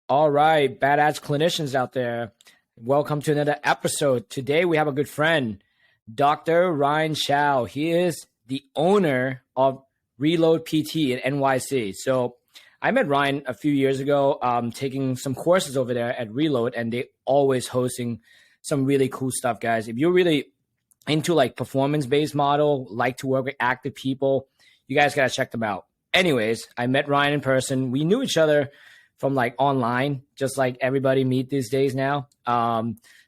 All right, badass clinicians out there. Welcome to another episode. Today we have a good friend, Dr. Ryan Chow. He is the owner of Reload PT in NYC. So I met Ryan a few years ago, taking some courses over there at Reload, and they always hosting some really cool stuff, guys. If you're really into like performance-based model, like to work with active people, you guys gotta check them out. Anyways, I met Ryan in person. We knew each other from like online, just like everybody meet these days now.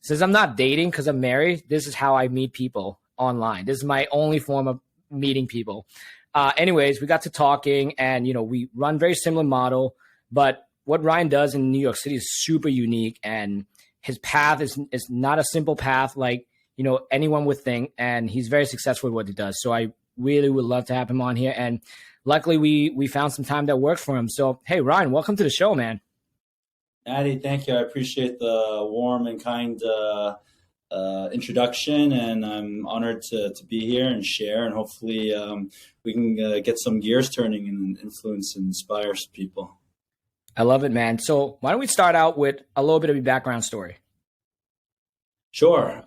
Since I'm not dating because I'm married, this is how I meet people online. This is my only form of meeting people. Anyways, we got to talking, and we run very similar model, but what Ryan does in New York City is super unique, and his path is not a simple path like anyone would think, and he's very successful with what he does. So I really would love to have him on here, and luckily we found some time that works for him. So hey, Ryan, welcome to the show, man. Addy, thank you. I appreciate the warm and kind introduction, and I'm honored to be here and share, and hopefully we can get some gears turning and influence and inspire some people. I love it, man. So why don't we start out with a little bit of your background story? Sure.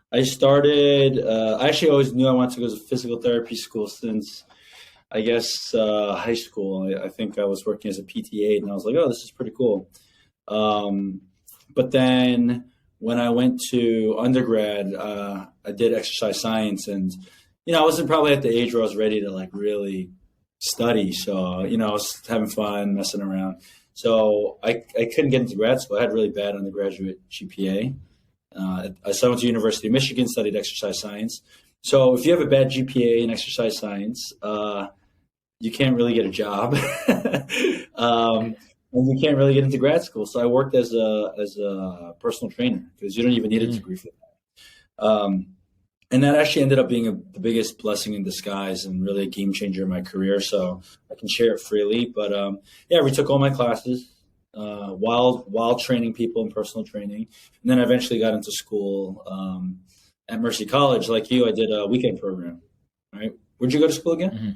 I started, I actually always knew I wanted to go to physical therapy school since, I guess, high school. I think I was working as a PTA, and I was like, oh, this is pretty cool. But then when I went to undergrad, I did exercise science, and, I wasn't probably at the age where I was ready to like really study. So, I was having fun, messing around. So I couldn't get into grad school. I had really bad undergraduate GPA. I went to University of Michigan, studied exercise science. So if you have a bad GPA in exercise science, you can't really get a job, and you can't really get into grad school. So I worked as a personal trainer because you don't even need a degree for that. And that actually ended up being the biggest blessing in disguise and really a game changer in my career. So I can share it freely. But yeah, we took all my classes while training people in personal training, and then I eventually got into school at Mercy College. Like you, I did a weekend program. Right? Where'd you go to school again? Mm-hmm.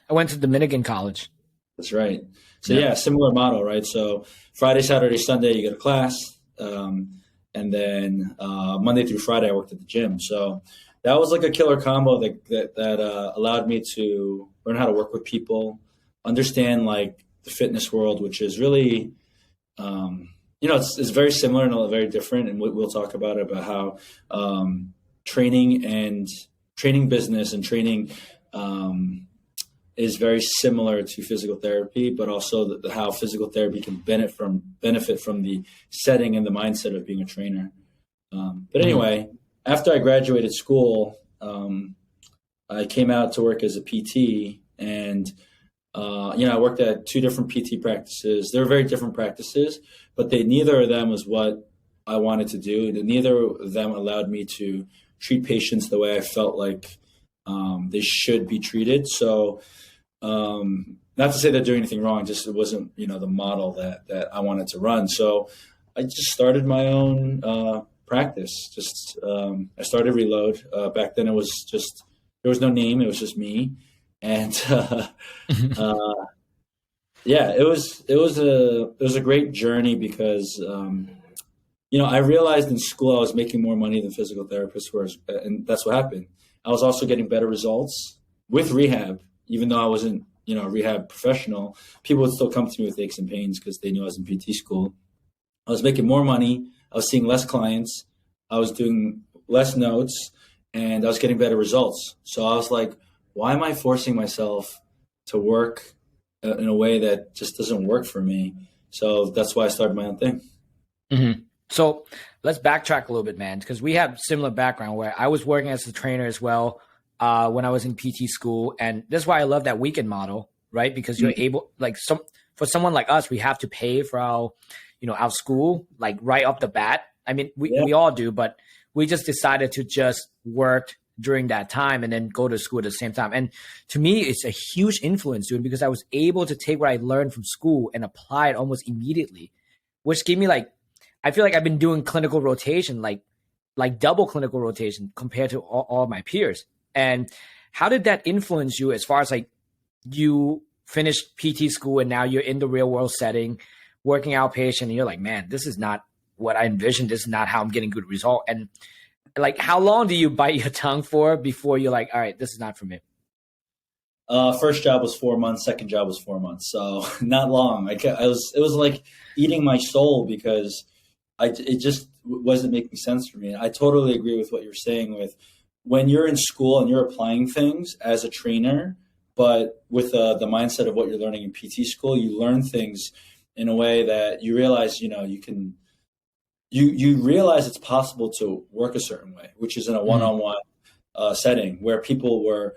I went to Dominican College. That's right. So yeah, similar model, right? So Friday, Saturday, Sunday, you go to class, and then Monday through Friday, I worked at the gym. So that was like a killer combo that allowed me to learn how to work with people, understand like the fitness world, which is really, it's very similar and very different. And we'll talk about it, about how training business and training is very similar to physical therapy, but also how physical therapy can benefit from the setting and the mindset of being a trainer. But anyway, after I graduated school, I came out to work as a PT, and I worked at two different PT practices. They're very different practices, but neither of them was what I wanted to do. Neither of them allowed me to treat patients the way I felt like they should be treated. So not to say they're doing anything wrong, just it wasn't, the model that I wanted to run. So I just started my own practice. I started Reload. Back then it was there was no name. It was just me. And yeah, it was a great journey because, I realized in school I was making more money than physical therapists were, and that's what happened. I was also getting better results with rehab, even though I wasn't, a rehab professional. People would still come to me with aches and pains because they knew I was in PT school. I was making more money. I was seeing less clients. I was doing less notes, and I was getting better results. So I was like, why am I forcing myself to work in a way that just doesn't work for me? So that's why I started my own thing. Mm-hmm. So let's backtrack a little bit, man, because we have similar background where I was working as a trainer as well when I was in PT school. And that's why I love that weekend model, right? Because you're able, like for someone like us, we have to pay for our school, like right off the bat. I mean, we all do, but we just decided to just work during that time and then go to school at the same time. And to me, it's a huge influence, dude, because I was able to take what I learned from school and apply it almost immediately, which gave me I feel like I've been doing clinical rotation, like double clinical rotation compared to all my peers. And how did that influence you as far as like you finished PT school and now you're in the real world setting? working outpatient and you're like, man, this is not what I envisioned. This is not how I'm getting good result. And like, how long do you bite your tongue for before you're like, all right, this is not for me? First job was 4 months. Second job was 4 months. So not long. It was like eating my soul because it just wasn't making sense for me. I totally agree with what you're saying with when you're in school and you're applying things as a trainer, but with the mindset of what you're learning in PT school, you learn things in a way that you realize, you realize it's possible to work a certain way, which is in a one-on-one setting where people were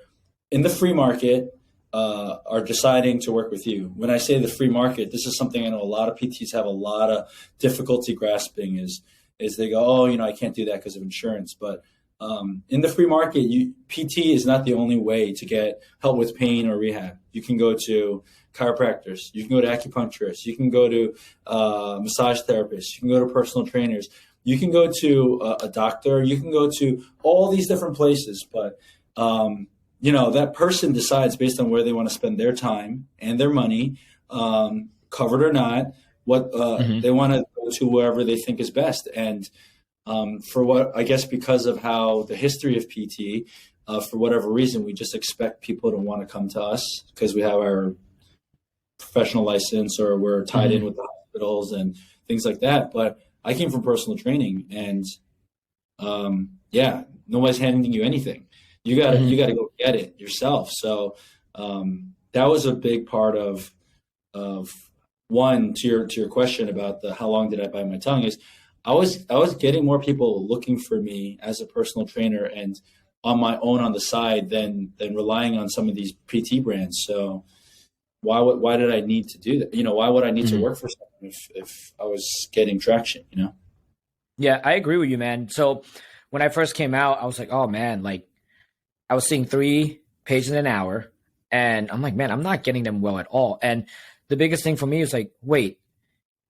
in the free market are deciding to work with you. When I say the free market, this is something I know a lot of PTs have a lot of difficulty grasping is they go, oh, I can't do that because of insurance. But in the free market, PT is not the only way to get help with pain or rehab. You can go to chiropractors, you can go to acupuncturists, you can go to massage therapists, you can go to personal trainers, you can go to a doctor, you can go to all these different places. But that person decides based on where they want to spend their time and their money, covered or not, what they want to go to wherever they think is best. And for what I guess because of how the history of PT, for whatever reason, we just expect people to want to come to us because we have our professional license or we're tied in with the hospitals and things like that. But I came from personal training, and nobody's handing you anything. You got to go get it yourself. So that was a big part of one to your question about how long did I bite my tongue is I was getting more people looking for me as a personal trainer and on my own on the side than relying on some of these PT brands. So why did I need to do that? Why would I need to work for someone if I was getting traction? Yeah, I agree with you, man. So when I first came out, I was like, oh man, like I was seeing 3 patients an hour, and I'm like, man, I'm not getting them well at all. And the biggest thing for me is like, wait,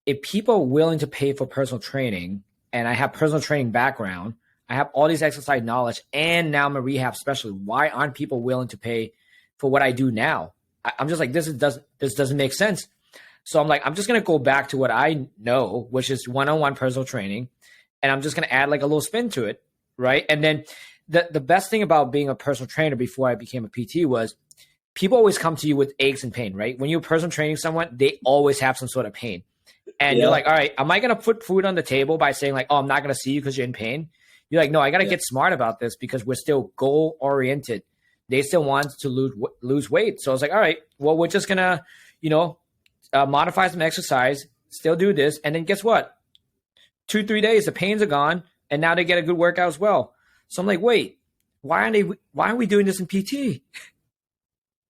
if people are willing to pay for personal training, and I have personal training background, I have all these exercise knowledge, and now I'm a rehab specialist, why aren't people willing to pay for what I do now? I'm just like, this doesn't make sense. So I'm like, I'm just going to go back to what I know, which is one-on-one personal training. And I'm just going to add like a little spin to it. Right. And then the best thing about being a personal trainer before I became a PT was people always come to you with aches and pain, right? When you're personal training someone, they always have some sort of pain. And you're like, all right, am I going to put food on the table by saying like, oh, I'm not going to see you because you're in pain? You're like, no, I got to get smart about this because we're still goal oriented. They still want to lose weight. So I was like, all right, well, we're just going to, modify some exercise, still do this. And then guess what? 2-3 days, the pains are gone. And now they get a good workout as well. So I'm like, wait, why aren't we doing this in PT?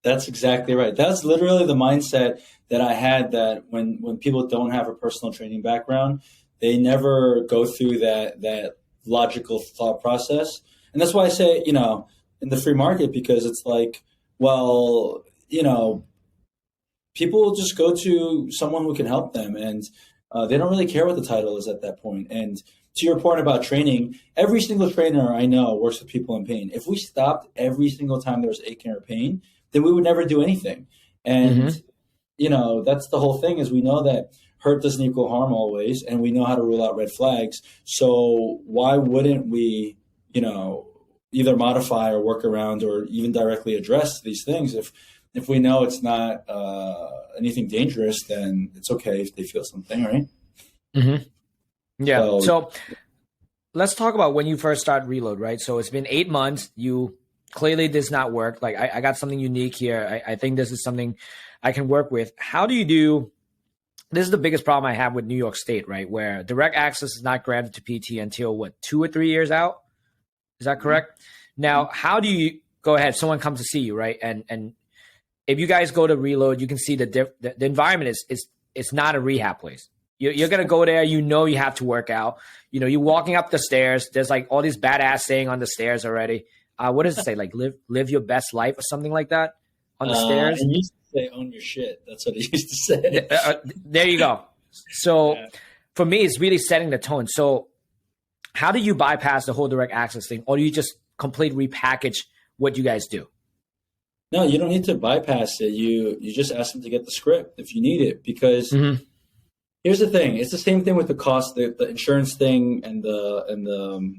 That's exactly right. That's literally the mindset that I had, that when people don't have a personal training background, they never go through that logical thought process. And that's why I say, in the free market, because it's like, well, people will just go to someone who can help them, and they don't really care what the title is at that point. And to your point about training, every single trainer I know works with people in pain. If we stopped every single time there was aching or pain, then we would never do anything. And, that's the whole thing, is we know that hurt doesn't equal harm always, and we know how to rule out red flags. So why wouldn't we, either modify or work around or even directly address these things? If we know it's not anything dangerous, then it's okay if they feel something, right? Yeah. So let's talk about when you first started Reload, right? So it's been 8 months. You clearly does not work. Like I got something unique here. I think this is something I can work with. How do you do? This is the biggest problem I have with New York State, right? Where direct access is not granted to PT until 2 or 3 years out. Is that correct? Now, how do you go ahead? Someone comes to see you, right? And if you guys go to Reload, you can see the environment is not a rehab place. You're going to go there. You have to work out. You're walking up the stairs. There's like all these badass saying on the stairs already. What does it say? Like live your best life or something like that on the stairs? It used to say own your shit. That's what it used to say. There you go. So for me, it's really setting the tone. So how do you bypass the whole direct access thing? Or do you just completely repackage what you guys do? No, you don't need to bypass it. You just ask them to get the script if you need it, because Here's the thing. It's the same thing with the cost, the insurance thing, and the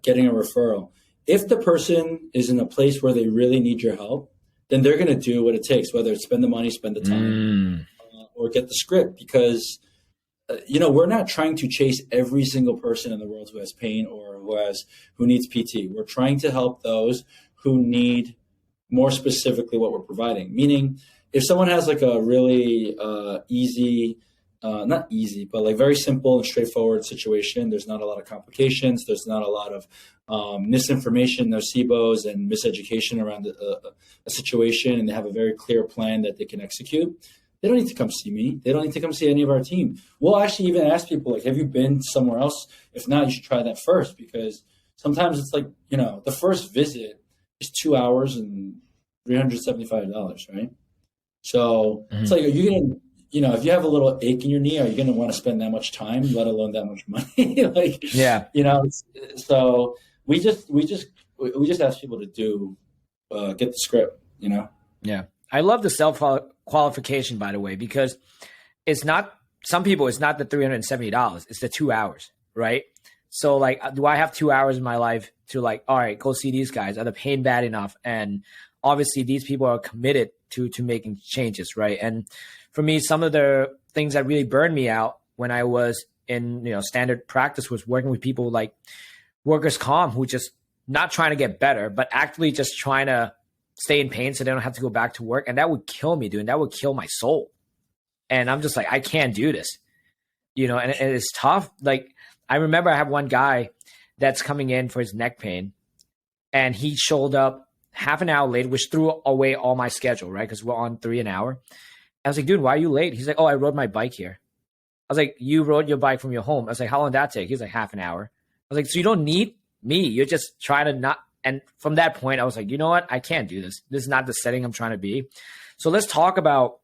getting a referral. If the person is in a place where they really need your help, then they're going to do what it takes, whether it's spend the money, spend the time, or get the script. Because we're not trying to chase every single person in the world who has pain or who needs PT. We're trying to help those who need more specifically what we're providing. Meaning, if someone has like a really easy, not easy, but like very simple and straightforward situation, there's not a lot of complications, there's not a lot of misinformation, nocebos, and miseducation around a situation, and they have a very clear plan that they can execute. They don't need to come see me. They don't need to come see any of our team. We'll actually even ask people, like, have you been somewhere else? If not, you should try that first, because sometimes it's like, the first visit is 2 hours and $375, right? So it's like, are you going to, if you have a little ache in your knee, are you going to want to spend that much time, let alone that much money? So we just ask people to get the script, Yeah. I love the self-qualification, by the way, because it's not, some people, it's not the $370, it's the 2 hours, right? So like, do I have 2 hours in my life to like, all right, go see these guys? Are the pain bad enough? And obviously these people are committed to making changes, right? And for me, some of the things that really burned me out when I was in standard practice was working with people like workers' comp, who just not trying to get better, but actually just trying to stay in pain so they don't have to go back to work. And that would kill me, dude. And that would kill my soul. And I'm just like, I can't do this, and it's tough. Like, I remember I have one guy that's coming in for his neck pain, and he showed up half an hour late, which threw away all my schedule, right? Because we're on 3 an hour. I was like, dude, why are you late? He's like, oh, I rode my bike here. I was like, you rode your bike from your home? I was like, how long did that take? He's like, half an hour. I was like, so you don't need me. You're just trying to not. And from that point, I was like, you know what? I can't do this. This is not the setting I'm trying to be. So let's talk about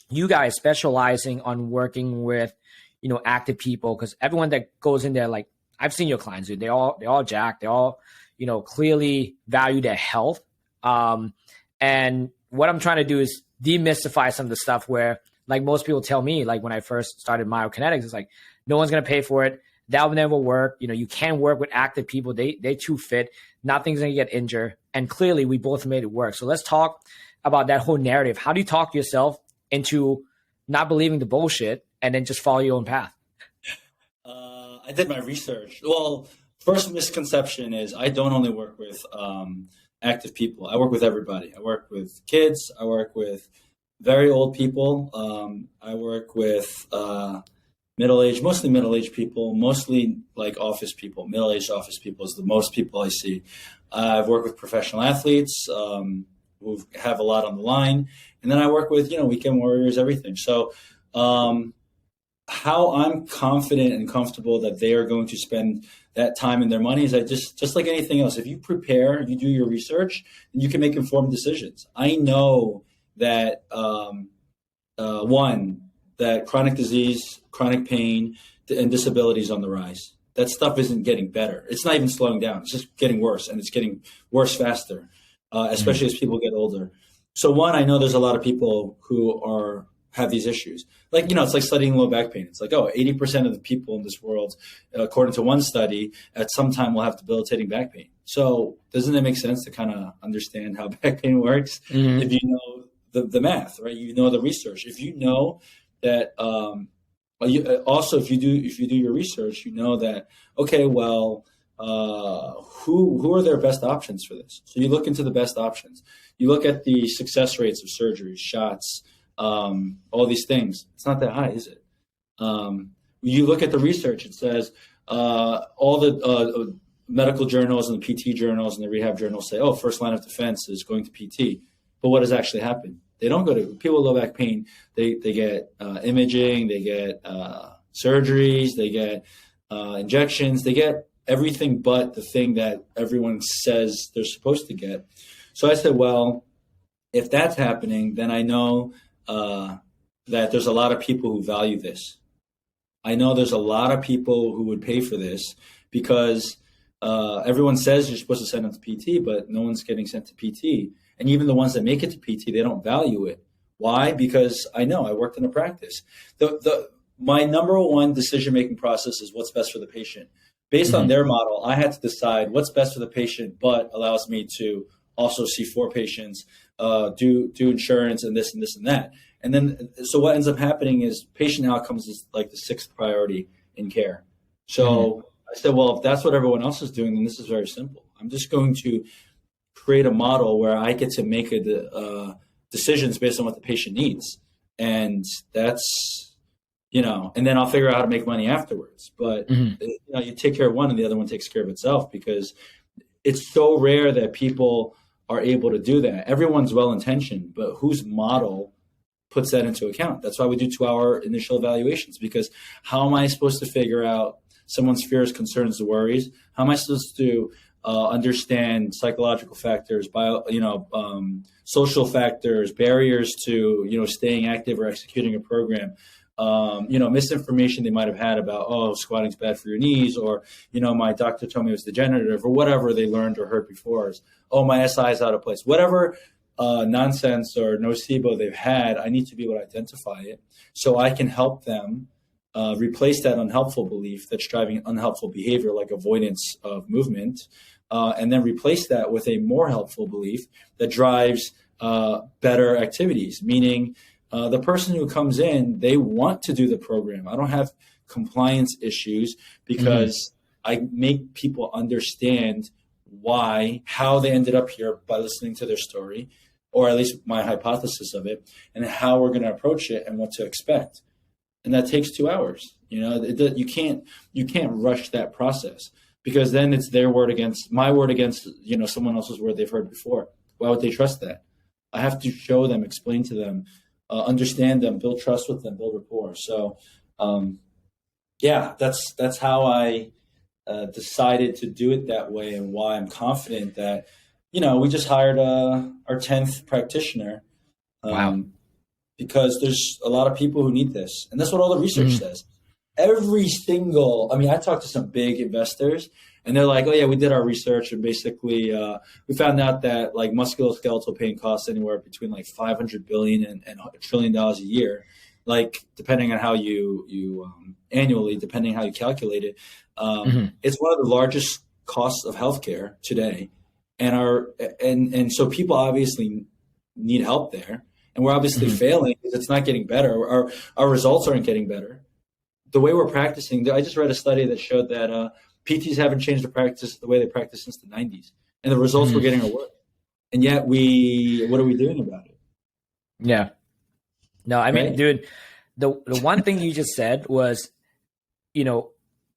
you guys specializing on working with, active people, because everyone that goes in there, like, I've seen your clients, dude. They're all jacked. They all, clearly value their health. And what I'm trying to do is demystify some of the stuff where, like, most people tell me, like, when I first started myokinetics, it's like, no one's going to pay for it. That will never work. You can't work with active people. They're too fit. Nothing's going to get injured. And clearly we both made it work. So let's talk about that whole narrative. How do you talk yourself into not believing the bullshit and then just follow your own path? I did my research. Well, first misconception is I don't only work with active people. I work with everybody. I work with kids. I work with very old people. I work with mostly middle-aged people, mostly like office people. Middle-aged office people is the most people I see. I've worked with professional athletes who have a lot on the line. And then I work with, weekend warriors, everything. So how I'm confident and comfortable that they are going to spend that time and their money is just like anything else. If you prepare, if you do your research, you can make informed decisions. I know that, that chronic disease, chronic pain, and disability is on the rise. That stuff isn't getting better. It's not even slowing down. It's just getting worse, and it's getting worse faster, especially as people get older. So I know there's a lot of people who have these issues. Like, it's like studying low back pain. It's like, 80% of the people in this world, according to one study, at some time will have debilitating back pain. So doesn't it make sense to kind of understand how back pain works? Mm-hmm. If you know the math, right? You know the research. If you know that, also if you do your research, you know that, okay, well, who are their best options for this? So you look into the best options. You look at the success rates of surgeries, shots, all these things. It's not that high, is it? You look at the research. It says all the medical journals and the PT journals and the rehab journals say, first line of defense is going to PT. But what has actually happened? They don't go to people with low back pain. They get imaging, they get surgeries, they get injections, they get everything but the thing that everyone says they're supposed to get. So I said, well, if that's happening, then I know that there's a lot of people who value this. I know there's a lot of people who would pay for this because everyone says you're supposed to send them to PT, but no one's getting sent to PT. And even the ones that make it to PT, they don't value it. Why? Because I know I worked in a practice. My number one decision-making process is what's best for the patient. Based on Mm-hmm. their model, I had to decide what's best for the patient, but allows me to also see four patients, do insurance and this and this and that. And then, so what ends up happening is patient outcomes is like the sixth priority in care. Mm-hmm. So I said, well, if that's what everyone else is doing, then this is very simple. I'm just going to create a model where I get to make decisions based on what the patient needs. And that's, and then I'll figure out how to make money afterwards. But, Mm-hmm. you take care of one and the other one takes care of itself, because it's so rare that people are able to do that. Everyone's well-intentioned, but whose model puts that into account? That's why we do 2-hour initial evaluations, because how am I supposed to figure out someone's fears, concerns, and worries? How am I supposed to understand psychological factors, social factors, barriers to, staying active or executing a program? Misinformation they might have had about, squatting's bad for your knees, or, my doctor told me it was degenerative, or whatever they learned or heard before is, my SI is out of place. Whatever nonsense or nocebo they've had, I need to be able to identify it so I can help them replace that unhelpful belief that's driving unhelpful behavior, like avoidance of movement, and then replace that with a more helpful belief that drives better activities, meaning the person who comes in, they want to do the program. I don't have compliance issues because I make people understand how they ended up here by listening to their story, or at least my hypothesis of it, and how we're going to approach it and what to expect. And that takes 2 hours. You can't rush that process, because then it's their word against my word against, someone else's word they've heard before. Why would they trust that? I have to show them, explain to them, understand them, build trust with them, build rapport. So, that's how I decided to do it that way, and why I'm confident that, we just hired our 10th practitioner. Wow. Because there's a lot of people who need this. And that's what all the research says. I talked to some big investors, and they're like, oh yeah, we did our research, and basically we found out that like musculoskeletal pain costs anywhere between like $500 billion and $1 trillion a year, like depending on how you annually, depending how you calculate it. It's one of the largest costs of healthcare today. And so people obviously need help there. And we're obviously failing because it's not getting better. Our results aren't getting better. The way we're practicing, I just read a study that showed that PTs haven't changed the way they practice since the 90s. And the results we're getting are worse. And yet what are we doing about it? Yeah. No, I mean, Right? dude, the one thing you just said was,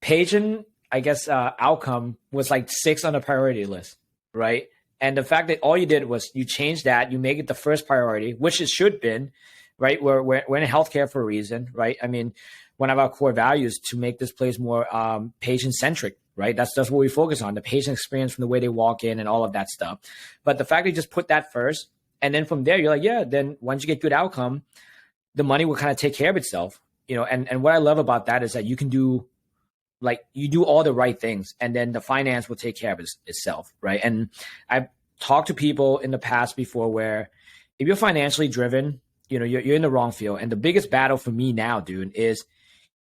patient, I guess, outcome was like 6 on the priority list, right? And the fact that all you did was you changed that, you make it the first priority, which it should have been, right? We're in healthcare for a reason, right? I mean, one of our core values to make this place more patient-centric, right? That's what we focus on, the patient experience from the way they walk in and all of that stuff. But the fact that you just put that first, and then from there, you're like, yeah, then once you get good outcome, the money will kind of take care of itself, and what I love about that is that you can do, like, you do all the right things, and then the finance will take care of itself, right? And I've talked to people in the past before where if you're financially driven, you're in the wrong field. And the biggest battle for me now, dude, is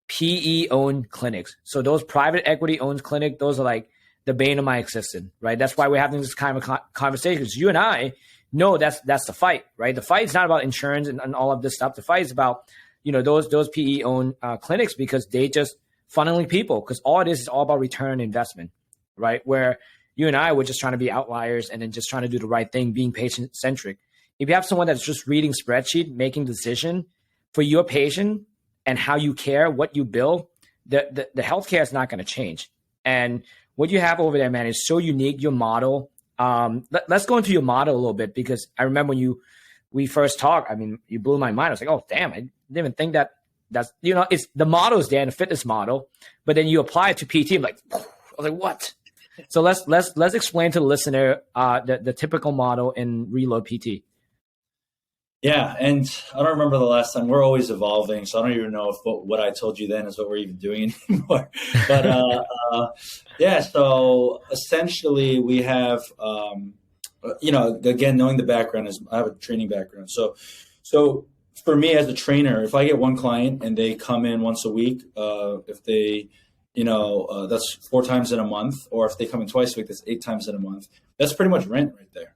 PE-owned clinics. So those private equity-owned clinic, those are like the bane of my existence, right? That's why we're having this kind of conversation, because you and I know that's the fight, right? The fight is not about insurance and all of this stuff. The fight is about, those PE-owned clinics, because they just funneling people, because all it is all about return on investment, right? Where you and I were just trying to be outliers and then just trying to do the right thing, being patient-centric. If you have someone that's just reading spreadsheet, making decision for your patient and how you care, what you bill, the healthcare is not going to change. And what you have over there, man, is so unique, your model. Let's go into your model a little bit, because I remember when we first talked, I mean, you blew my mind. I was like, oh, damn, I didn't even think that's, it's the model is there in the fitness model, but then you apply it to PT. I'm like, I was like, what? So let's explain to the listener the typical model in Reload PT. Yeah, and I don't remember the last time. We're always evolving, so I don't even know if what I told you then is what we're even doing anymore. But so essentially we have, again, knowing the background, is I have a training background. So for me as a trainer, if I get one client and they come in once a week, if they, that's 4 times in a month, or if they come in twice a week, that's 8 times in a month. That's pretty much rent right there.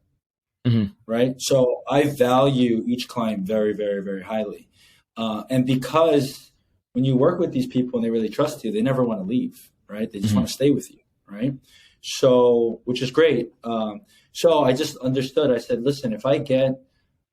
Mm-hmm. Right. So I value each client very, very, very highly. And because when you work with these people and they really trust you, they never want to leave. Right. They just want to stay with you. Right. So, which is great. So I just understood. I said, listen, if I get,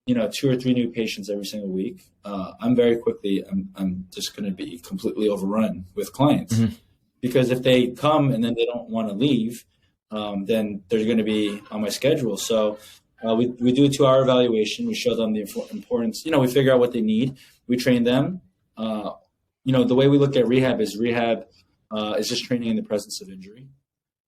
2 or 3 new patients every single week, I'm just going to be completely overrun with clients. Mm-hmm. Because if they come and then they don't want to leave, then they're going to be on my schedule. So we do a 2-hour evaluation. We show them the importance. We figure out what they need. We train them. The way we look at rehab is just training in the presence of injury.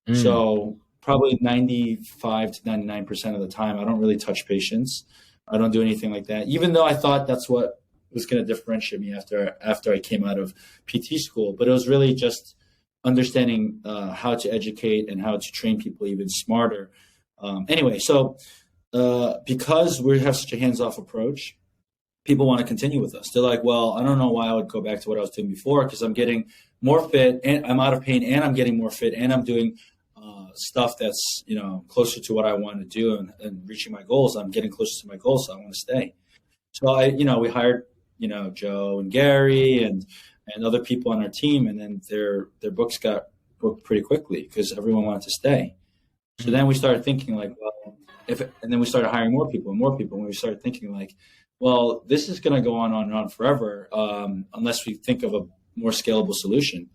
Mm. So probably 95 to 99% of the time, I don't really touch patients. I don't do anything like that, even though I thought that's what was going to differentiate me after I came out of PT school. But it was really just understanding how to educate and how to train people even smarter. So because we have such a hands-off approach, people want to continue with us. They're like, well, I don't know why I would go back to what I was doing before, because I'm getting more fit and I'm out of pain and I'm getting more fit and I'm doing stuff that's, closer to what I want to do and reaching my goals. I'm getting closer to my goals, so I want to stay. So we hired, Joe and Gary and other people on our team, and then their books got booked pretty quickly because everyone wanted to stay. So then we started thinking like, well, and then we started hiring more people, and we started thinking like, well, this is going to go on and on forever unless we think of a more scalable solution.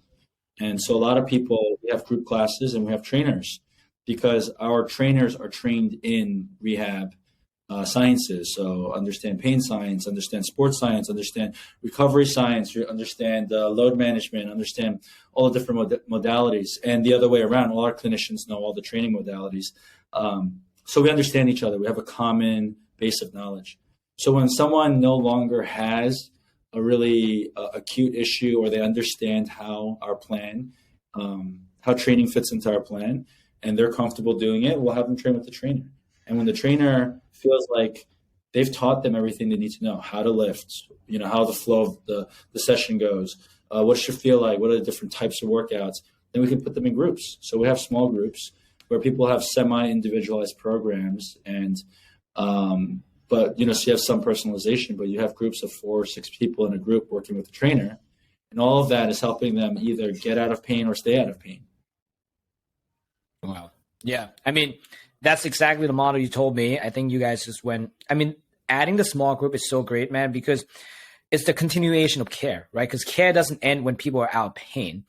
And so a lot of people, we have group classes and we have trainers, because our trainers are trained in rehab sciences. So understand pain science, understand sports science, understand recovery science, understand load management, understand all the different modalities. And the other way around, all our clinicians know all the training modalities. So we understand each other. We have a common base of knowledge. So when someone no longer has a really acute issue, or they understand how our plan, how training fits into our plan, and they're comfortable doing it, we'll have them train with the trainer. And when the trainer feels like they've taught them everything they need to know, how to lift, how the flow of the session goes, what it should feel like, what are the different types of workouts, then we can put them in groups. So we have small groups where people have semi-individualized programs, and but so you have some personalization, but you have groups of 4 or 6 people in a group working with the trainer, and all of that is helping them either get out of pain or stay out of pain. Wow. Yeah. I mean, that's exactly the model you told me. I think you guys just went, adding the small group is so great, man, because it's the continuation of care, right? Because care doesn't end when people are out of pain.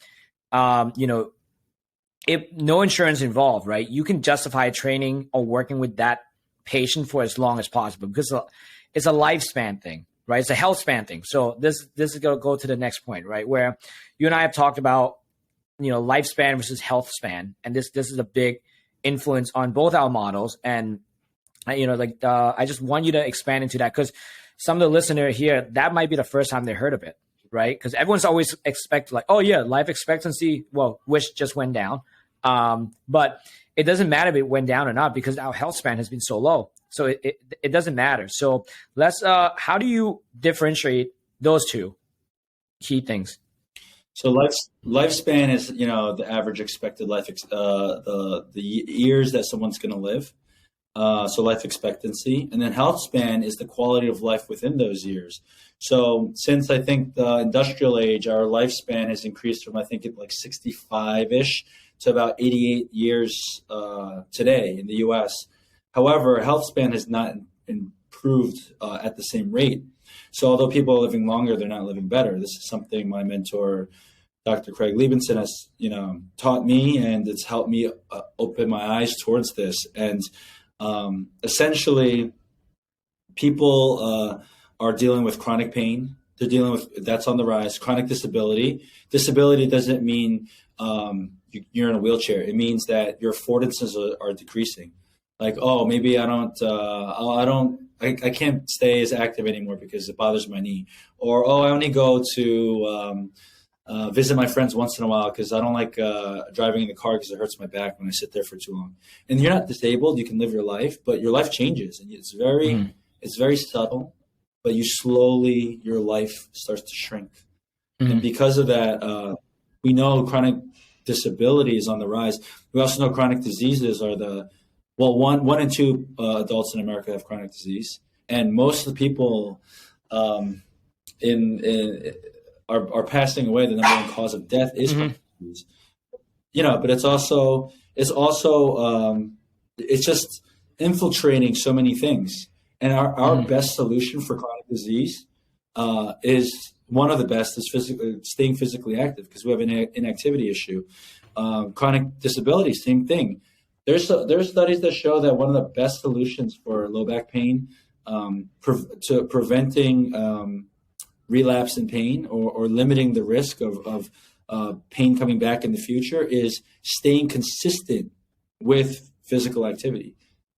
If no insurance involved, right, you can justify training or working with that patient for as long as possible, because it's a lifespan thing, right? It's a health span thing. So this is going to go to the next point, right? Where you and I have talked about, lifespan versus health span. And this is a big influence on both our models. And, I just want you to expand into that, because some of the listener here, that might be the first time they heard of it, right? Because everyone's always expect like, oh yeah, life expectancy, which just went down. But it doesn't matter if it went down or not, because our health span has been so low. So it doesn't matter. So how do you differentiate those two key things? So lifespan is, the average expected life, the years that someone's going to live. So life expectancy, and then health span is the quality of life within those years. So since I think the industrial age, our lifespan has increased from, I think, like 65-ish to about 88 years today in the U.S. However, health span has not improved at the same rate. So although people are living longer, they're not living better. This is something my mentor, Dr. Craig Liebenson, has taught me, and it's helped me open my eyes towards this. And essentially, people are dealing with chronic pain. They're dealing with, that's on the rise, chronic disability. Disability doesn't mean you're in a wheelchair. It means that your affordances are decreasing. Like, oh, maybe I can't stay as active anymore because it bothers my knee. Or, oh, I only go to visit my friends once in a while because I don't like driving in the car because it hurts my back when I sit there for too long. And you're not disabled. You can live your life, but your life changes. And it's very subtle. but your life starts to shrink. And because of that, we know chronic disability is on the rise. We also know chronic diseases are one in two adults in America have chronic disease, and most of the people are passing away. The number one cause of death is chronic disease. But it's just infiltrating so many things. And our best solution for chronic disease is one of the best is staying physically active, because we have an inactivity issue. Chronic disability, same thing. There's studies that show that one of the best solutions for low back pain, to preventing relapse in pain or limiting the risk of pain coming back in the future, is staying consistent with physical activity.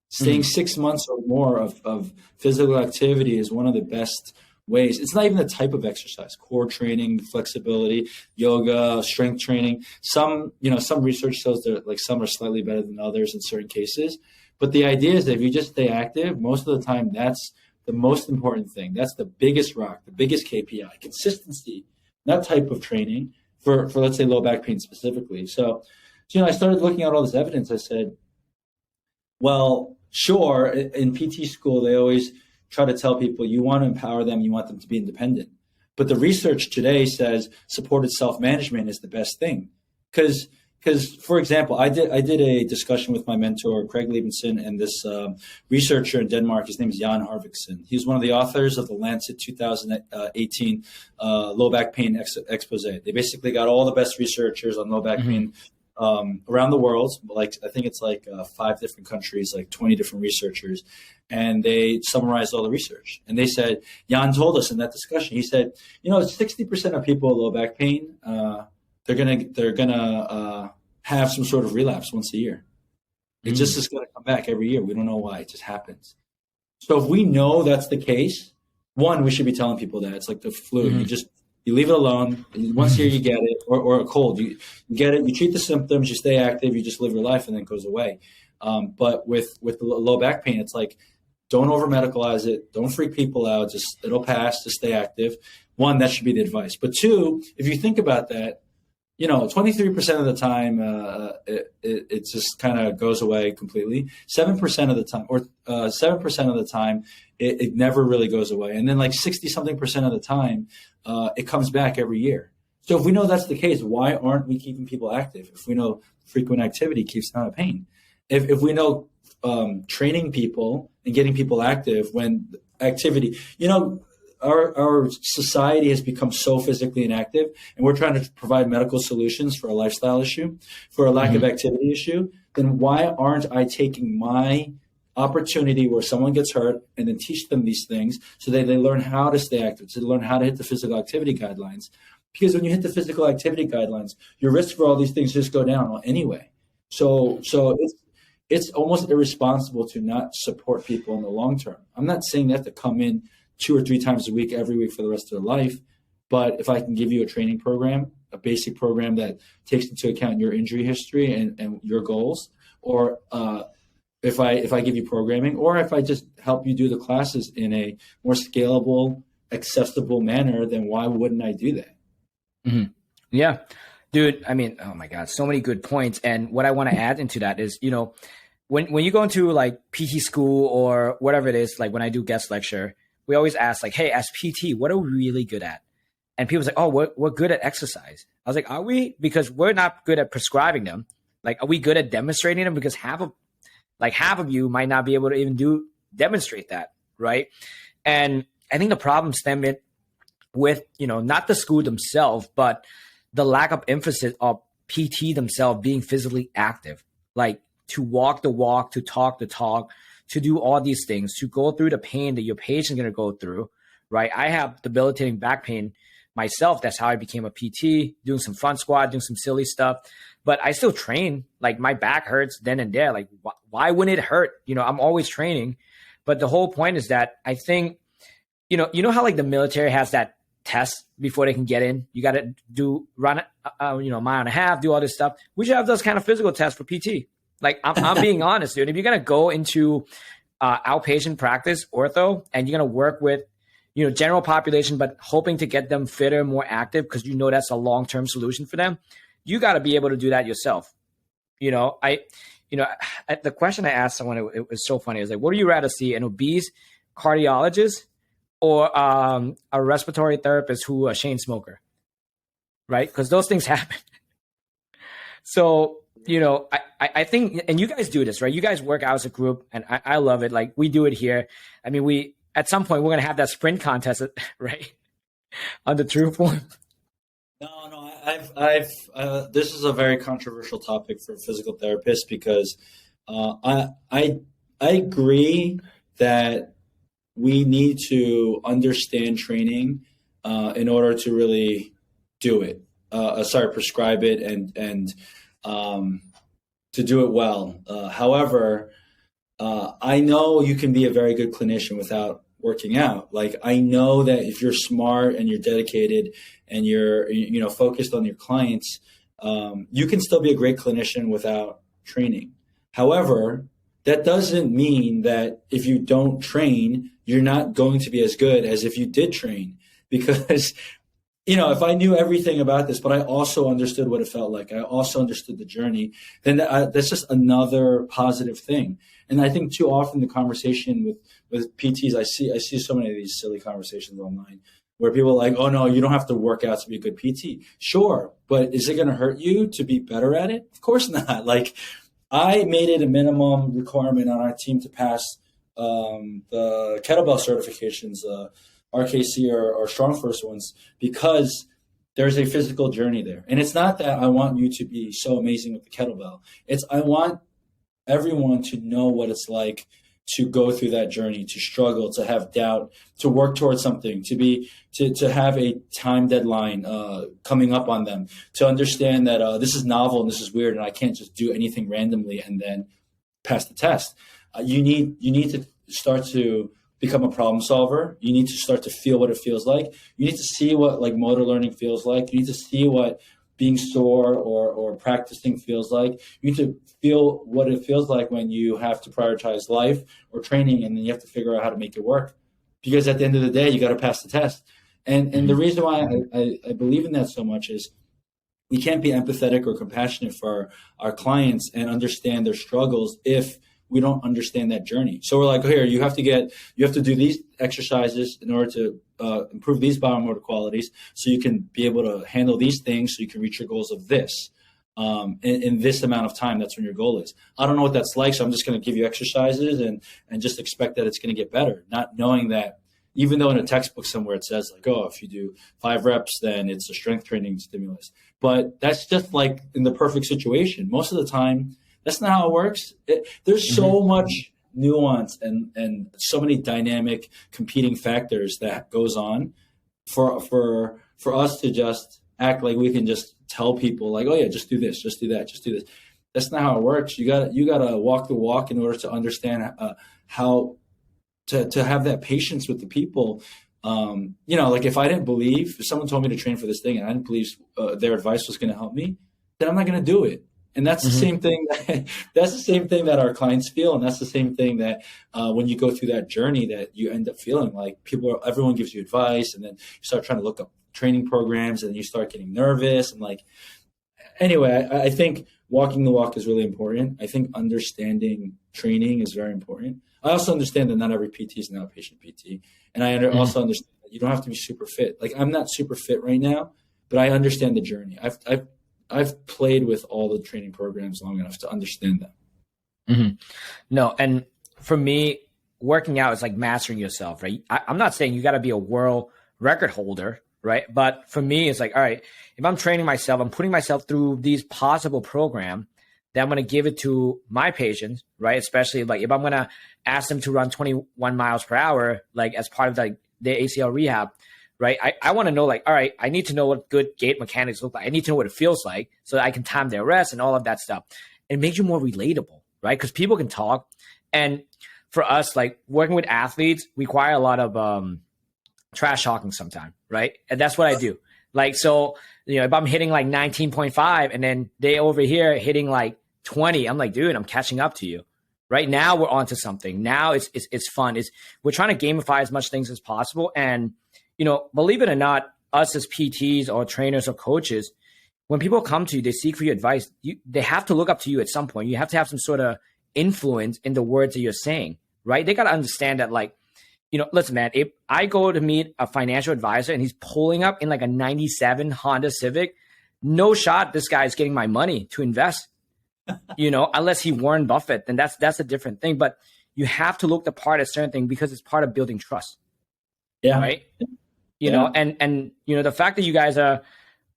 Staying 6 months or more of physical activity is one of the best ways. It's not even the type of exercise: core training, flexibility, yoga, strength training. Some research shows that some are slightly better than others in certain cases. But the idea is that if you just stay active, most of the time, that's the most important thing. That's the biggest rock, the biggest KPI: consistency, that type of training for let's say low back pain specifically. So I started looking at all this evidence. I said, well, sure, in PT school, they always try to tell people you want to empower them, you want them to be independent. But the research today says supported self-management is the best thing. Because for example, I did a discussion with my mentor, Craig Liebenson, and this researcher in Denmark. His name is Jan Harviksen. He's one of the authors of the Lancet 2018 low back pain expose. They basically got all the best researchers on low back pain around the world. I think it's 5 different countries, 20 different researchers, and they summarized all the research. And they said, Jan told us in that discussion, he said, 60% of people with low back pain, they're gonna have some sort of relapse once a year. It just is gonna come back every year. We don't know why. It just happens. So if we know that's the case, one, we should be telling people that. It's like the flu. You leave it alone. Once a year you get it, or a cold. You get it, you treat the symptoms, you stay active, you just live your life, and then it goes away. But with low back pain, it's don't over medicalize it. Don't freak people out. It'll pass. Just stay active. One, that should be the advice. But two, if you think about that, 23% of the time, it just kind of goes away completely. 7% of the time, or 7% of the time, it never really goes away. And then 60-something% of the time, it comes back every year. So if we know that's the case, why aren't we keeping people active? If we know frequent activity keeps them out of pain, if we know training people and getting people active when activity, our society has become so physically inactive, and we're trying to provide medical solutions for a lifestyle issue, for a lack of activity issue, then why aren't I taking my opportunity where someone gets hurt and then teach them these things so that they learn how to stay active, so they learn how to hit the physical activity guidelines? Because when you hit the physical activity guidelines, your risk for all these things just go down anyway. So it's almost irresponsible to not support people in the long term. I'm not saying they have to come in 2 or 3 times a week, every week for the rest of their life. But if I can give you a training program, a basic program that takes into account your injury history and your goals, or if I give you programming, or if I just help you do the classes in a more scalable, accessible manner, then why wouldn't I do that? Yeah, dude. I mean, oh my God, so many good points. And what I want to add into that is, when you go into PT school or whatever it is, when I do guest lecture, we always ask hey, as PT, what are we really good at? And people's oh, we're good at exercise. I was like, are we? Because we're not good at prescribing them. Are we good at demonstrating them? Because half of you might not be able to even demonstrate that, right? And I think the problem stemmed with, not the school themselves, but the lack of emphasis of PT themselves being physically active, to walk the walk, to talk the talk, to do all these things, to go through the pain that your patient's going to go through, right? I have debilitating back pain myself. That's how I became a PT, doing some front squat, doing some silly stuff. But I still train. My back hurts then and there. Why wouldn't it hurt? I'm always training. But the whole point is that I think, you know how the military has that test before they can get in? You got to run a mile and a half, do all this stuff. We should have those kind of physical tests for PT. I'm being honest, dude. If you're going to go into outpatient practice, ortho, and you're going to work with, general population, but hoping to get them fitter, more active, because that's a long-term solution for them. You got to be able to do that yourself. The question I asked someone, it was so funny. It was like, what do you rather see, an obese cardiologist or a respiratory therapist who a chain smoker, right? Because those things happen. So, I think, and you guys do this, right? You guys work out as a group, and I love it. Like, we do it here. I mean, at some point, we're going to have that sprint contest, right? On the True Form. No, this is a very controversial topic for physical therapists because I agree that we need to understand training in order to really do it. Prescribe it and to do it well. However, I know you can be a very good clinician without working out. Like, I know that if you're smart and you're dedicated and you're focused on your clients, you can still be a great clinician without training. However, that doesn't mean that if you don't train, you're not going to be as good as if you did train. Because if I knew everything about this, but I also understood what it felt like, I also understood the journey, then that's just another positive thing. And I think too often the conversation with PTs, I see so many of these silly conversations online where people are like, oh no, you don't have to work out to be a good PT. Sure, but is it going to hurt you to be better at it? Of course not. Like, I made it a minimum requirement on our team to pass the kettlebell certifications, RKC or Strong First ones, because there's a physical journey there. And it's not that I want you to be so amazing with the kettlebell. It's I want everyone to know what it's like to go through that journey, to struggle, to have doubt, to work towards something, to have a time deadline coming up on them, to understand that this is novel and this is weird and I can't just do anything randomly and then pass the test. You need to start to become a problem solver. You need to start to feel what it feels like. You need to see what like motor learning feels like. You need to see what being sore or practicing feels like. You need to feel what it feels like when you have to prioritize life or training, and then you have to figure out how to make it work. Because at the end of the day, you got to pass the test. And the reason why I believe in that so much is we can't be empathetic or compassionate for our clients and understand their struggles if we don't understand that journey. So we're like, here, you have to do these exercises in order to improve these biomotor qualities so you can be able to handle these things so you can reach your goals of this in this amount of time. That's when your goal is. I don't know what that's like, so I'm just going to give you exercises and just expect that it's going to get better, not knowing that even though in a textbook somewhere it says like, oh, if you do 5 reps, then it's a strength training stimulus. But that's just like in the perfect situation. Most of the time, that's not how it works. There's so much nuance and so many dynamic competing factors that goes on for us to just act like we can just tell people like, oh yeah, just do this, just do that, just do this. That's not how it works. You gotta walk the walk in order to understand how to have that patience with the people. Like if someone told me to train for this thing and I didn't believe their advice was going to help me, then I'm not going to do it. And that's the same thing. That's the same thing that our clients feel, and that's the same thing that when you go through that journey, that you end up feeling like everyone gives you advice, and then you start trying to look up training programs, and you start getting nervous. And anyway, I think walking the walk is really important. I think understanding training is very important. I also understand that not every PT is an outpatient PT, and I also understand that you don't have to be super fit. Like, I'm not super fit right now, but I understand the journey. I've played with all the training programs long enough to understand them. No, and for me, working out is like mastering yourself, right? I'm not saying you got to be a world record holder, right? But for me, it's like, all right, if I'm training myself, I'm putting myself through these possible program that I'm going to give it to my patients, right? Especially like if I'm going to ask them to run 21 miles per hour, like as part of their ACL rehab, right? I want to know, like, all right, I need to know what good gait mechanics look like. I need to know what it feels like so that I can time their rest and all of that stuff. It makes you more relatable, right? Because people can talk. And for us, like working with athletes require a lot of trash talking sometimes, right? And that's what I do. Like, so, if I'm hitting like 19.5 and then they over here hitting like 20, I'm like, dude, I'm catching up to you, Right now, we're onto something. Now it's fun. We're trying to gamify as much things as possible. And believe it or not, us as PTs or trainers or coaches, when people come to you, they seek for your advice. They have to look up to you at some point. You have to have some sort of influence in the words that you're saying, right? They got to understand that, like, listen, man, if I go to meet a financial advisor and he's pulling up in like a 97 Honda Civic, no shot this guy is getting my money to invest, unless he Warren Buffett, then that's a different thing. But you have to look the part at certain thing because it's part of building trust. Yeah. Right. And the fact that you guys are,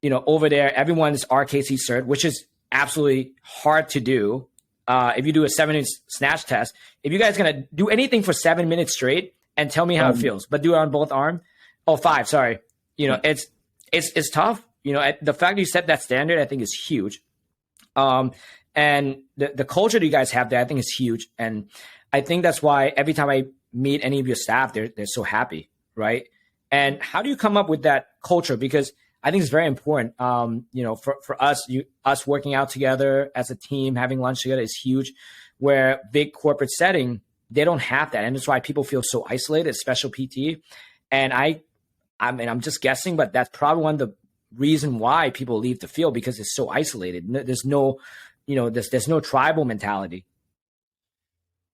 over there, everyone's RKC cert, which is absolutely hard to do. If you do a 7-minute snatch test, if you guys are going to do anything for 7 minutes straight and tell me how it feels, but do it on both arms. Oh, 5, sorry. It's tough. The fact that you set that standard, I think is huge. And the culture that you guys have there, I think is huge. And I think that's why every time I meet any of your staff, they're so happy. Right. And how do you come up with that culture? Because I think it's very important. For us working out together as a team, having lunch together is huge. Where big corporate setting, they don't have that, and that's why people feel so isolated, special PT. And I'm just guessing, but that's probably one of the reason why people leave the field, because it's so isolated. There's no, there's no tribal mentality.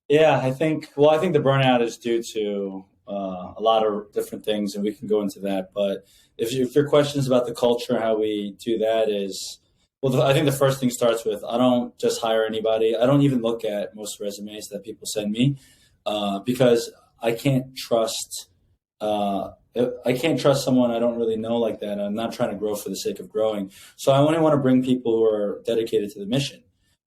Yeah, I think the burnout is due to a lot of different things, and we can go into that. But if your question is about the culture, how we do that is, well, I think the first thing starts with, I don't just hire anybody. I don't even look at most resumes that people send me because I can't trust someone I don't really know like that. I'm not trying to grow for the sake of growing. So I only want to bring people who are dedicated to the mission.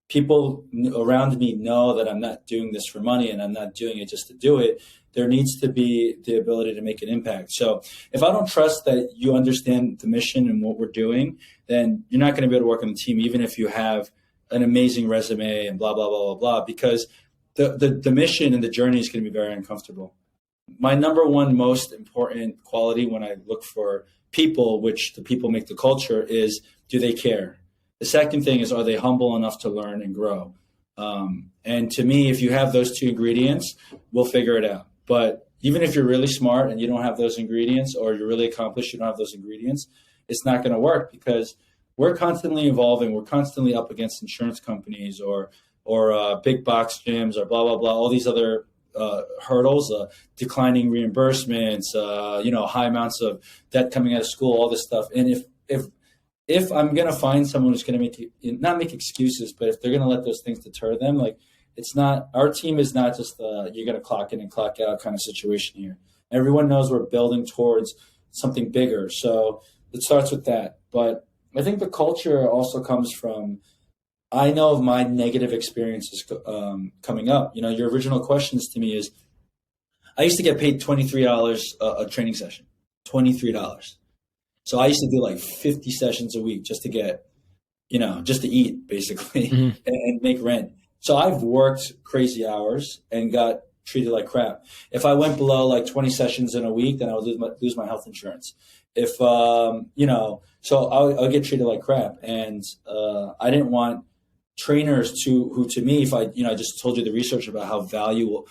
People around me know that I'm not doing this for money and I'm not doing it just to do it. There needs to be the ability to make an impact. So if I don't trust that you understand the mission and what we're doing, then you're not going to be able to work on the team, even if you have an amazing resume and blah, blah, blah, blah, blah, because the mission and the journey is going to be very uncomfortable. My number one most important quality when I look for people, which the people make the culture, is, do they care? The second thing is, are they humble enough to learn and grow? And to me, if you have those two ingredients, we'll figure it out. But even if you're really smart and you don't have those ingredients, or you're really accomplished, you don't have those ingredients, it's not going to work, because we're constantly evolving. We're constantly up against insurance companies or big box gyms or blah, blah, blah, all these other hurdles, declining reimbursements, high amounts of debt coming out of school, all this stuff. And if I'm going to find someone who's going to not make excuses, but if they're going to let those things deter them, like, it's not, our team is not just you're going to clock in and clock out kind of situation here. Everyone knows we're building towards something bigger. So it starts with that. But I think the culture also comes from, I know of my negative experiences coming up. Your original questions to me is, I used to get paid $23 a training session, $23. So I used to do like 50 sessions a week just to get, just to eat, basically, and make rent. So I've worked crazy hours and got treated like crap. If I went below like 20 sessions in a week, then I would lose my health insurance. If, so I'll get treated like crap. And I didn't want trainers who to me, if I just told you the research about how valuable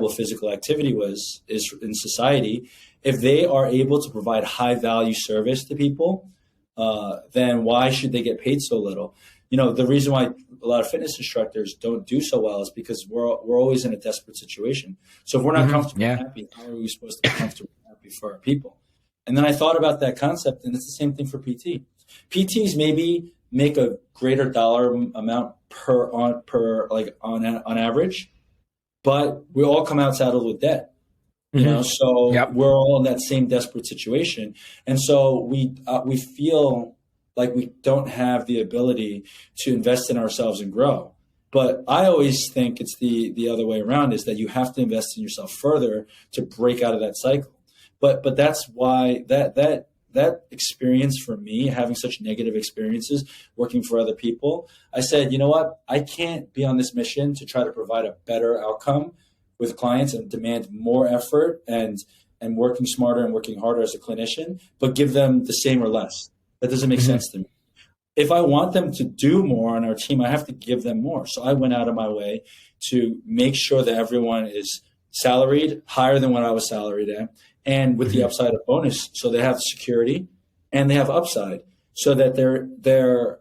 physical activity is in society, if they are able to provide high value service to people, then why should they get paid so little? The reason why a lot of fitness instructors don't do so well is because we're always in a desperate situation. So if we're not comfortable and happy, how are we supposed to be comfortable and happy for our people? And then I thought about that concept, and it's the same thing for PT. PTs maybe make a greater dollar amount on average, but we all come out saddled with debt. So we're all in that same desperate situation. And so we feel like we don't have the ability to invest in ourselves and grow. But I always think it's the other way around, is that you have to invest in yourself further to break out of that cycle. But that's why that experience for me, having such negative experiences working for other people, I said, you know what? I can't be on this mission to try to provide a better outcome with clients and demand more effort and working smarter and working harder as a clinician, but give them the same or less. That doesn't make sense to me. if I want them to do more on our team, I have to give them more. So I went out of my way to make sure that everyone is salaried higher than what I was salaried at, and with the upside of bonus, so they have security and they have upside, so that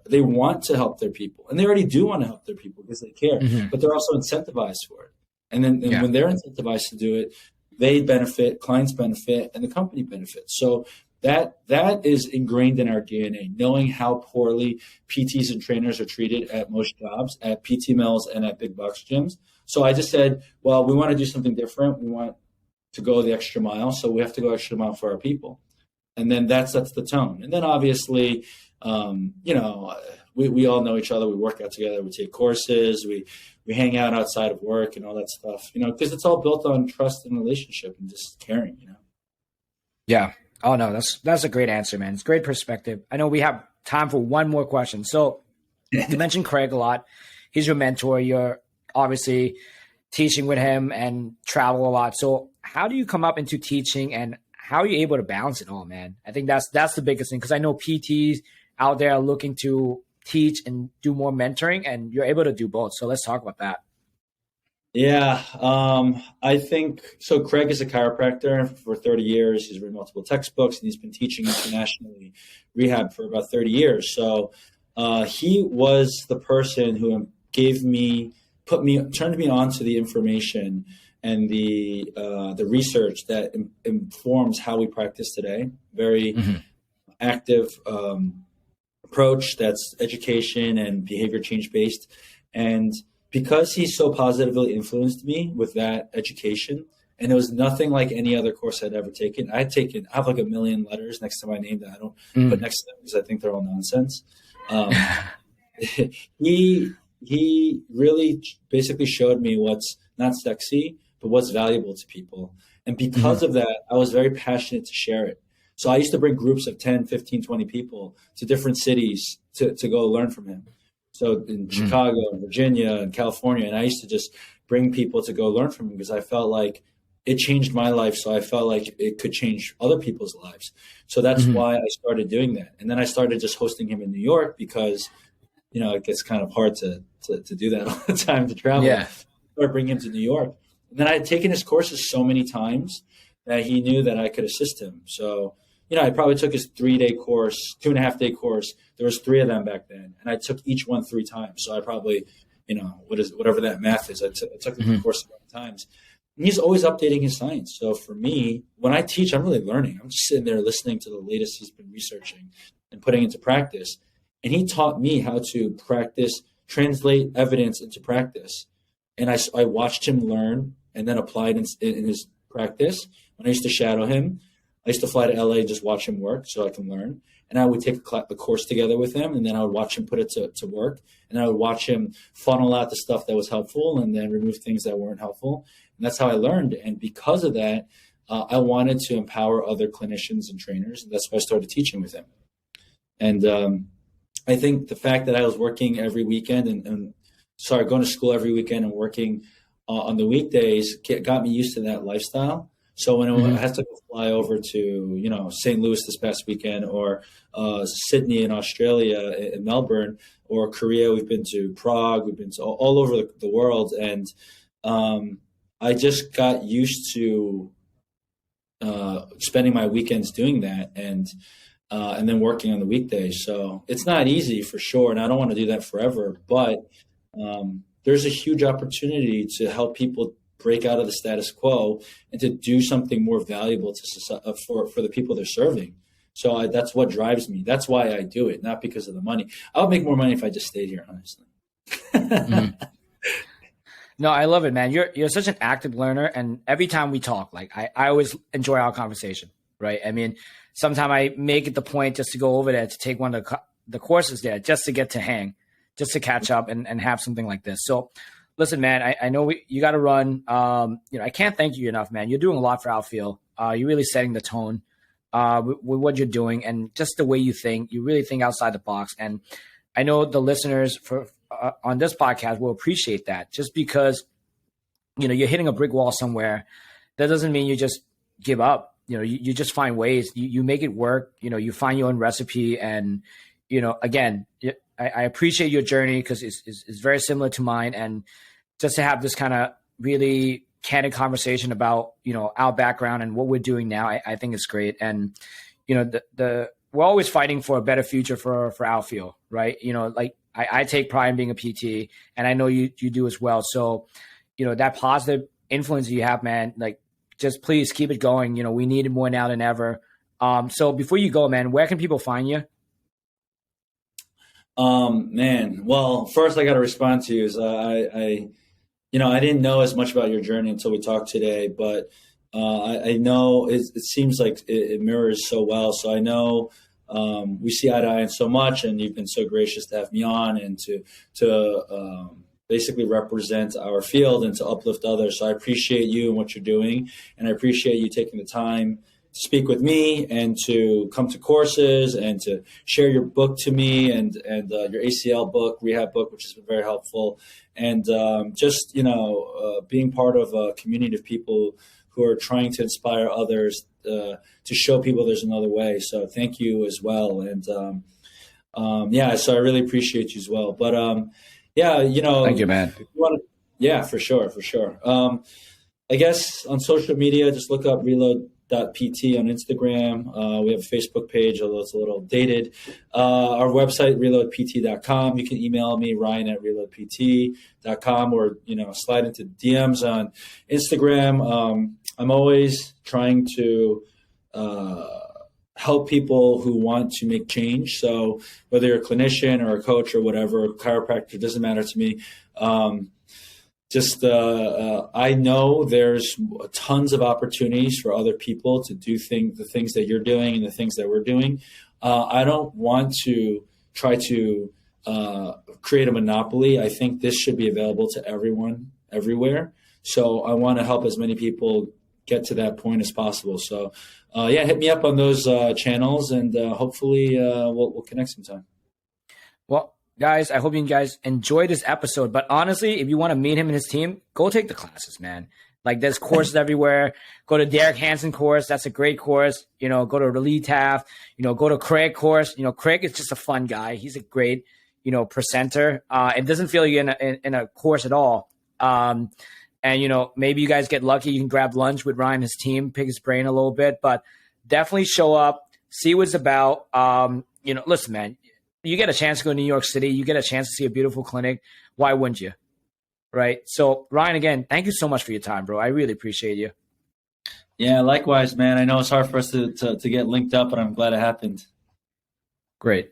they want to help their people, and they already do want to help their people because they care, but they're also incentivized for it. And then when they're incentivized to do it, they benefit, clients benefit, and the company benefits. So that is ingrained in our DNA, knowing how poorly PTs and trainers are treated at most jobs, at PT mills and at big box gyms. So I just said, well, we want to do something different. We want to go the extra mile. So we have to go extra mile for our people. And then that sets the tone. And then obviously, we all know each other. We work out together. We take courses. We hang out outside of work and all that stuff, because it's all built on trust and relationship and just caring, Yeah. Oh, no, that's a great answer, man. It's great perspective. I know we have time for one more question. So you mentioned Craig a lot. He's your mentor. You're obviously teaching with him and travel a lot. So how do you come up into teaching, and how are you able to balance it all, man? I think that's the biggest thing, because I know PTs out there are looking to teach and do more mentoring, and you're able to do both. So let's talk about that. Yeah, I think so. Craig is a chiropractor for 30 years. He's written multiple textbooks, and he's been teaching internationally rehab for about 30 years. So he was the person who turned me on to the information and the research that informs how we practice today. Very active approach that's education and behavior change based. And because he so positively influenced me with that education, and it was nothing like any other course I'd ever taken. I have like 1 million letters next to my name that I don't put next to them because I think they're all nonsense. He really basically showed me what's not sexy, but what's valuable to people. And because of that, I was very passionate to share it. So I used to bring groups of 10, 15, 20 people to different cities to go learn from him. So in Chicago and Virginia and California, and I used to just bring people to go learn from him because I felt like it changed my life. So I felt like it could change other people's lives. So that's why I started doing that. And then I started just hosting him in New York because, it gets kind of hard to do that all the time, to travel. Yeah. Or bring him to New York. And then I had taken his courses so many times that he knew that I could assist him. So, I probably took his 3-day course, 2.5-day course. There was 3 of them back then, and I took each one 3 times. So I probably, whatever that math is, I took the course 3 times. And he's always updating his science. So for me, when I teach, I'm really learning. I'm just sitting there listening to the latest he's been researching and putting into practice. And he taught me how to practice, translate evidence into practice. And I watched him learn and then applied in his practice. When I used to shadow him, I used to fly to LA and just watch him work so I can learn. And I would take a course together with him, and then I would watch him put it to work. And I would watch him funnel out the stuff that was helpful and then remove things that weren't helpful. And that's how I learned. And because of that, I wanted to empower other clinicians and trainers. And that's why I started teaching with him. And I think the fact that I was working every weekend going to school every weekend and working on the weekdays got me used to that lifestyle. So when I had to fly over to, St. Louis this past weekend, or Sydney in Australia, in Melbourne, or Korea, we've been to Prague, we've been to all over the world. And I just got used to spending my weekends doing that and then working on the weekdays. So it's not easy for sure. And I don't want to do that forever, but there's a huge opportunity to help people break out of the status quo and to do something more valuable to for the people they're serving. So that's what drives me. That's why I do it, not because of the money. I would make more money if I just stayed here, honestly. No, I love it, man. You're such an active learner, and every time we talk, like I always enjoy our conversation, right? I mean, sometimes I make it the point just to go over there to take one of the courses there, just to get to hang, just to catch up and have something like this. So listen, man, I know you got to run. I can't thank you enough, man. You're doing a lot for Outfield. You're really setting the tone with what you're doing, and just the way you think. You really think outside the box. And I know the listeners on this podcast will appreciate that. Just because, you're hitting a brick wall somewhere, that doesn't mean you just give up. You just find ways. You make it work. You find your own recipe, and again, I appreciate your journey because it's very similar to mine. And just to have this kind of really candid conversation about, our background and what we're doing now, I think it's great. And, we're always fighting for a better future for our field, right? Like I take pride in being a PT, and I know you do as well. So, that positive influence you have, man, like just please keep it going. We need it more now than ever. So before you go, man, where can people find you? Man, well, first I got to respond to you is I didn't know as much about your journey until we talked today, but I know it seems like it mirrors so well. So I know we see eye to eye in so much, and you've been so gracious to have me on and to basically represent our field and to uplift others. So I appreciate you and what you're doing, and I appreciate you taking the time to speak with me and to come to courses and to share your book to me and your ACL book, rehab book, which has been very helpful. And just, being part of a community of people who are trying to inspire others to show people there's another way. So thank you as well. And so I really appreciate you as well. But Thank you, man. Yeah, for sure. I guess on social media, just look up reload.pt on Instagram. We have a Facebook page, although it's a little dated. Our website, reloadpt.com. You can email me, ryan@reloadpt.com, or, slide into DMs on Instagram. I'm always trying to help people who want to make change. So whether you're a clinician or a coach or whatever, chiropractor, doesn't matter to me. I know there's tons of opportunities for other people to do the things that you're doing and the things that we're doing. I don't want to try to create a monopoly. I think this should be available to everyone, everywhere. So I want to help as many people get to that point as possible. So, hit me up on those channels, and hopefully we'll connect sometime. Well, guys, I hope you guys enjoyed this episode. But honestly, if you want to meet him and his team, go take the classes, man. Like there's courses everywhere. Go to Derek Hansen course. That's a great course. Go to Lee Taft, go to Craig course. Craig is just a fun guy. He's a great, presenter. It doesn't feel like you're in a course at all. And, maybe you guys get lucky. You can grab lunch with Ryan and his team, pick his brain a little bit, but definitely show up, see what it's about. Listen, man, you get a chance to go to New York City. You get a chance to see a beautiful clinic. Why wouldn't you? Right. So Ryan, again, thank you so much for your time, bro. I really appreciate you. Yeah, likewise, man. I know it's hard for us to get linked up, but I'm glad it happened. Great.